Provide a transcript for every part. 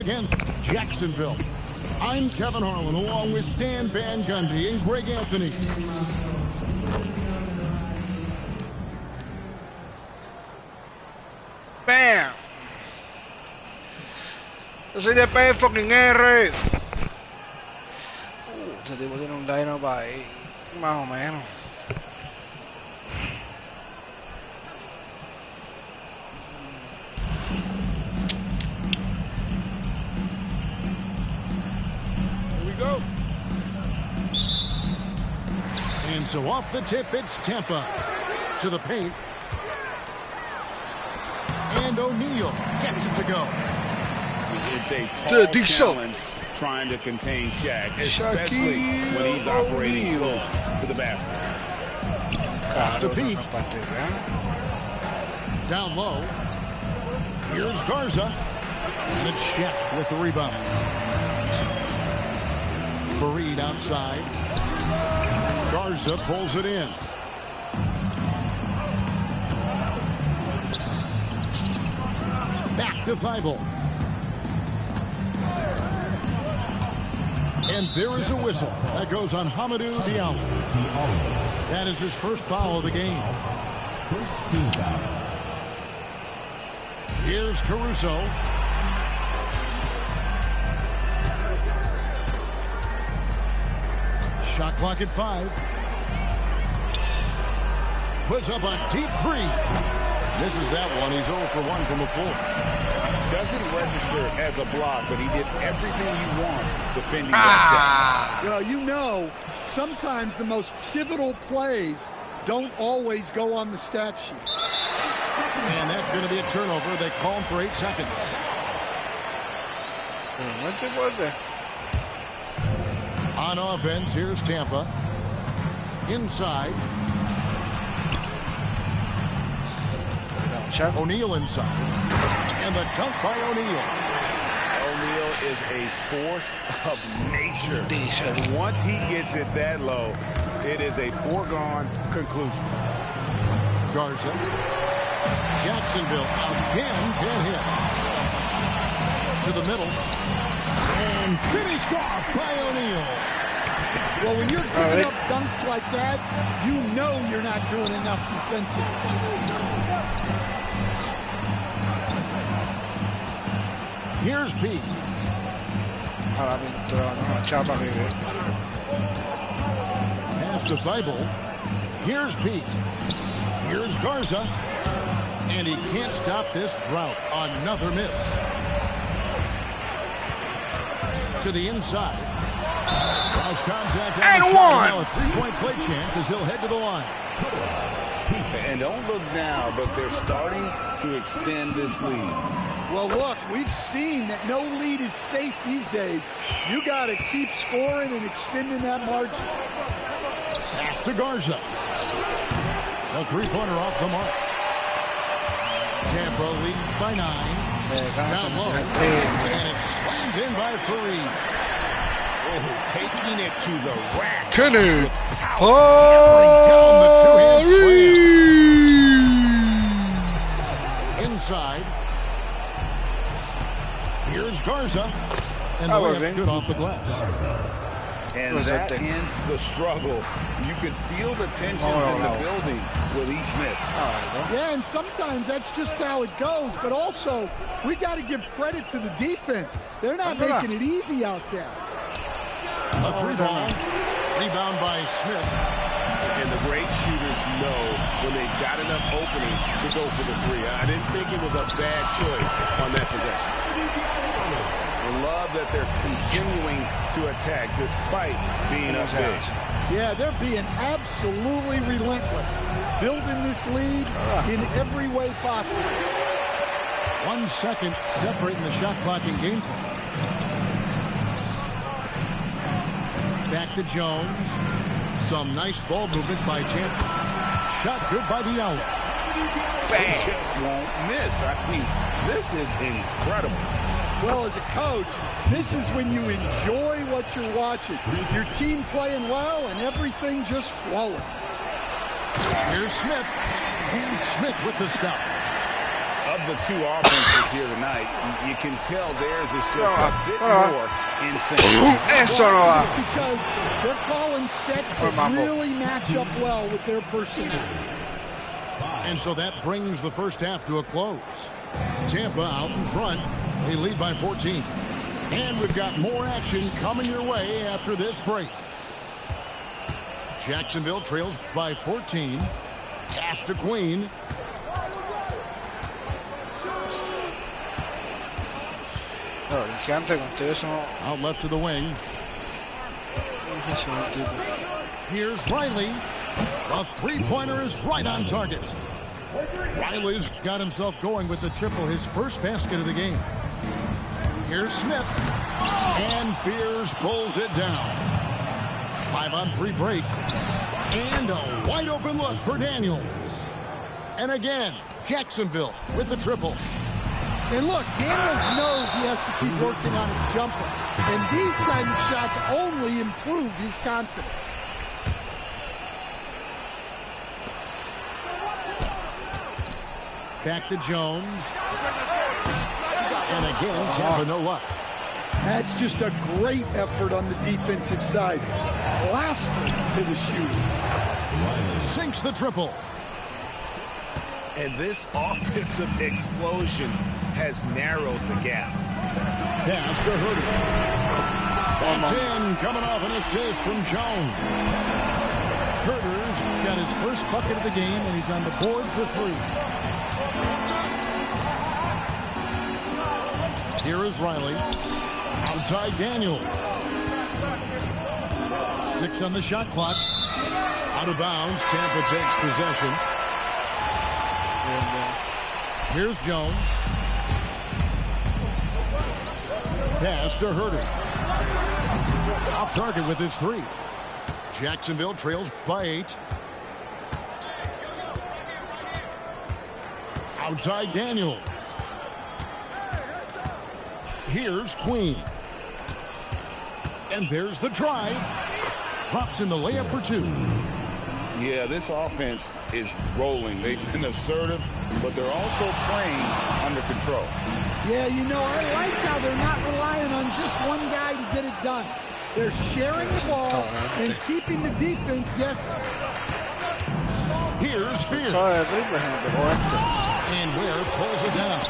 Against Jacksonville. I'm Kevin Harlan along with Stan Van Gundy and Greg Anthony. Bam. Yo soy de P fucking R. Este tipo tiene un Dynamite ahí, más o menos. Go. And so off the tip, it's Tampa to the paint. And O'Neal gets it to go. It's a tall challenge trying to contain Shaq, especially when he's operating close to the basket. Costa Pete. Down low. Here's Garza. And it's Shaq with the rebound. Fareed outside. Garza pulls it in. Back to Thibault. And there is a whistle. That goes on Hamidou Diallo. That is his first foul of the game. First team foul. Here's Caruso. Shot clock at 5. Puts up a deep 3. Misses that one. He's 0 for 1 from the floor. Doesn't register as a block, but he did everything you want defending that shot. Well, you know, sometimes the most pivotal plays don't always go on the stat sheet. And that's going to be a turnover. They call him for 8 seconds. On offense, here's Tampa. Inside. O'Neal inside. And the dunk by O'Neal. O'Neal is a force of nature. And once he gets it that low, it is a foregone conclusion. Garza. Jacksonville again can hit. To the middle. And finished off by O'Neal. Well, when you're giving up dunks like that, you know you're not doing enough defensively. Here's Pete. Pass to Thibault. Here's Pete. Here's Garza. And he can't stop this drought. Another miss. To the inside. Cross contact and one. Now a three-point play chance as he'll head to the line. And don't look now, but they're starting to extend this lead. Well, look, we've seen that no lead is safe these days. You got to keep scoring and extending that margin. Pass to Garza. A three-pointer off the mark. Tampa leads by 9. Down low. And it's slammed in by Fareed. Oh, taking it to the rack. Kenny. Down the two-hand slam. Inside. Here's Garza. And the layup's good off the glass. And that ends the struggle. You can feel the tensions in the building with each miss. Yeah, and sometimes that's just how it goes. But also, we got to give credit to the defense. They're not making it easy out there. A three-ball. Rebound by Smith. And the great shooters know when they've got enough opening to go for the three. I didn't think it was a bad choice on that possession. I love that they're continuing to attack despite being up big. Yeah, they're being absolutely relentless. Building this lead in every way possible. 1 second separating the shot clock and game clock. Back to Jones. Some nice ball movement by Tampa. Shot good by Diallo. They just won't miss. I mean, this is incredible. Well, as a coach, this is when you enjoy what you're watching. Your team playing well and everything just flowing. Here's Smith. And Smith with the stuff. A of the two offenses here tonight, you can tell theirs is just a bit more insane. Eso no va. Because they're calling sets that really match up well with their personnel. And so that brings the first half to a close. Tampa out in front. They lead by 14. And we've got more action coming your way after this break. Jacksonville trails by 14. Pass to Queen. Out left to the wing. Here's Riley. The three-pointer is right on target. Riley's got himself going with the triple, his first basket of the game. Here's Smith. And Fears pulls it down. 5-on-3 break. And a wide open look for Daniels. And again, Jacksonville with the triple. And look, Daniels knows he has to keep working on his jumper. And these kind of shots only improve his confidence. Back to Jones. And again, Tampa no luck. That's just a great effort on the defensive side. Blasting to the shooter. Sinks the triple. And this offensive explosion has narrowed the gap. Pass to Hurdy. That's in, coming off an assist from Jones. Herder's got his first bucket of the game, and he's on the board for 3. Here is Riley. Outside Daniels. 6 on the shot clock. Out of bounds. Tampa takes possession. Here's Jones. Pass to Herder. Off target with his 3. Jacksonville trails by 8. Outside Daniels. Here's Queen. And there's the drive. Drops in the layup for 2. Yeah, this offense is rolling. They've been assertive, but they're also playing under control. Yeah, you know, I like how they're not relying on just one guy to get it done. They're sharing the ball and keeping the defense guessing. Here's Fear. And Ware pulls it down.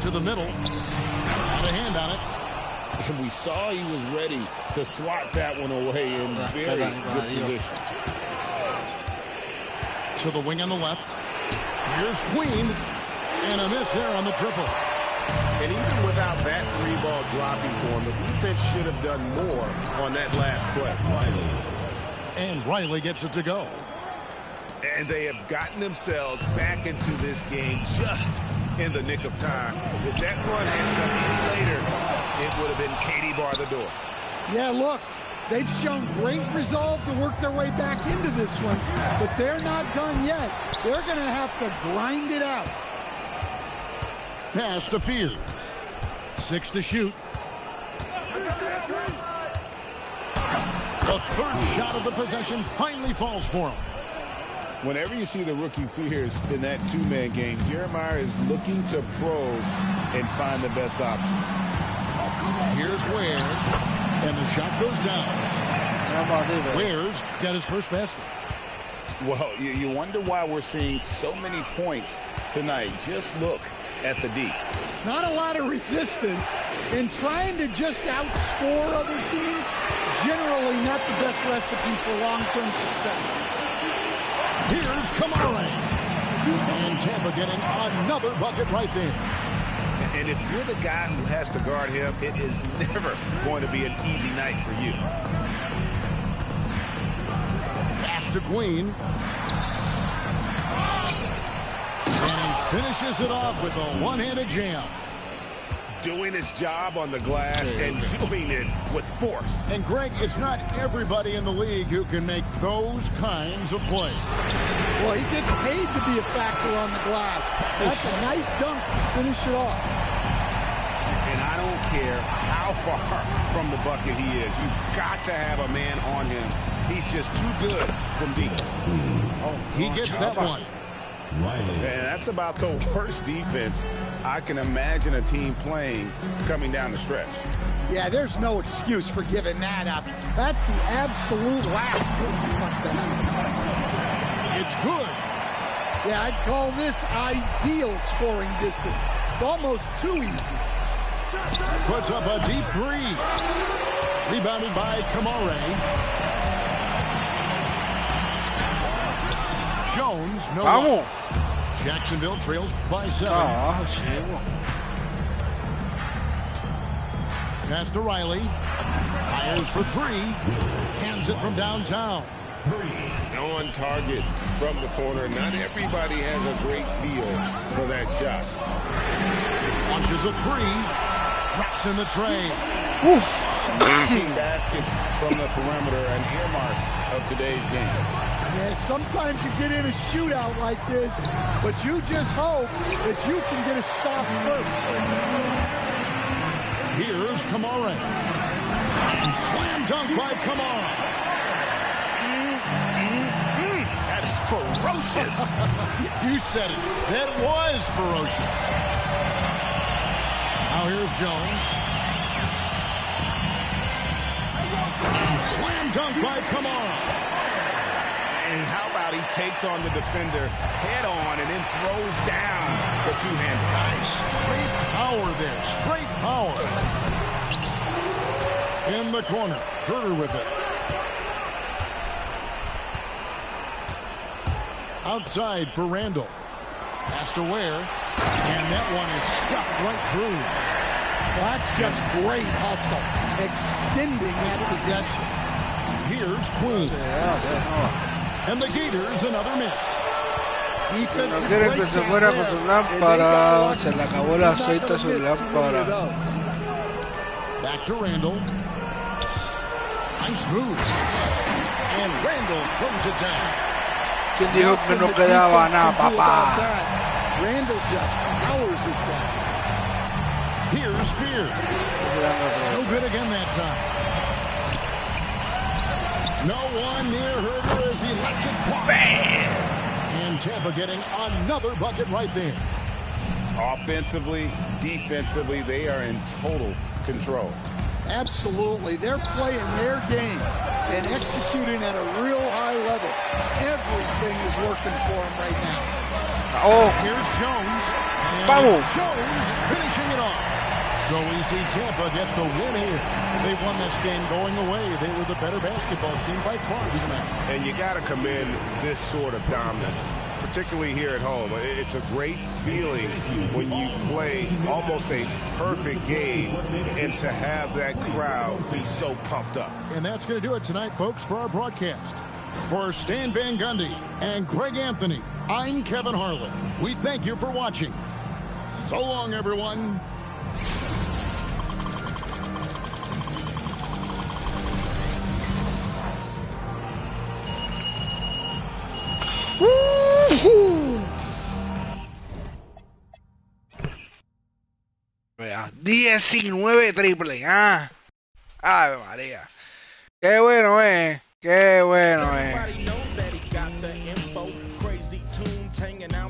To the middle. Got a hand on it. And we saw he was ready to swat that one away in very good position. To the wing on the left. Here's Queen. And a miss there on the triple. And even without that 3-ball dropping for him, the defense should have done more on that last play. And Riley gets it to go. And they have gotten themselves back into this game just in the nick of time. If that run had come any later, it would have been Katie bar the door. Yeah, look, they've shown great resolve to work their way back into this one, but they're not done yet. They're going to have to grind it out. Pass to Fears. 6 to shoot. The third shot of the possession finally falls for him. Whenever you see the rookie Fears in that 2-man game, Jeremiah is looking to probe and find the best option. Here's Ware, and the shot goes down. Ware's got his first basket. Well, you wonder why we're seeing so many points tonight. Just look at the D. Not a lot of resistance, and trying to just outscore other teams, generally not the best recipe for long-term success. Here's Kamara. And Tampa getting another bucket right there. And if you're the guy who has to guard him, it is never going to be an easy night for you. Pass to Queen. And he finishes it off with a one-handed jam. Doing his job on the glass and doing it with force. And Greg, it's not everybody in the league who can make those kinds of plays. Well, he gets paid to be a factor on the glass. That's a nice dunk to finish it off. And I don't care how far from the bucket he is. You've got to have a man on him. He's just too good from deep. Oh, he gets that one. And that's about the worst defense I can imagine a team playing coming down the stretch. Yeah, there's no excuse for giving that up. That's the absolute last thing you want to happen. It's good. Yeah, I'd call this ideal scoring distance. It's almost too easy. Puts up a deep three. Rebounded by Kamare. Jones, no Vamos. Jacksonville trails by 7. Ah, chivo. Pass to Riley. Fires for 3. Cans it from downtown. No on target from the corner. Not everybody has a great feel for that shot. Launches a 3. Drops in the tray. Baskets from the perimeter, an earmark of today's game. Yeah, sometimes you get in a shootout like this, but you just hope that you can get a stop first. Here's Kamara. Slam dunk by Kamara. That is ferocious. You said it. That was ferocious. Now here's Jones. Slam dunk by Kamara. And how about he takes on the defender head on and then throws down the two-handed. Nice. Straight power there. Straight power. In the corner. Herter with it. Outside for Randall. Pass to Ware. And that one is stuffed right through. Well, that's just great hustle. Extending that possession. Here's Queen. And the Gators another miss. No quiere que se muera con su lámpara. Se le acabó el aceite a su lámpara. Back to Randall. Nice move. And Randall throws it down. ¿Quién dijo que no quedaba nada, papá? Randall just powers it down. Here's Spear. No good again that time. No one near Herter as he lets it fly. Bam! And Tampa getting another bucket right there. Offensively, defensively, they are in total control. Absolutely. They're playing their game and executing at a real high level. Everything is working for them right now. Oh, Here's Jones. And Vamos. Jones finishing it off. So we see Tampa get the win here. They won this game going away. They were the better basketball team by far tonight. And you got to commend this sort of dominance, particularly here at home. It's a great feeling when you play almost a perfect game and to have that crowd be so pumped up. And that's going to do it tonight, folks, for our broadcast. For Stan Van Gundy and Greg Anthony, I'm Kevin Harlan. We thank you for watching. So long, everyone. Vea, 19 triple, Ave María. Qué bueno, Qué bueno,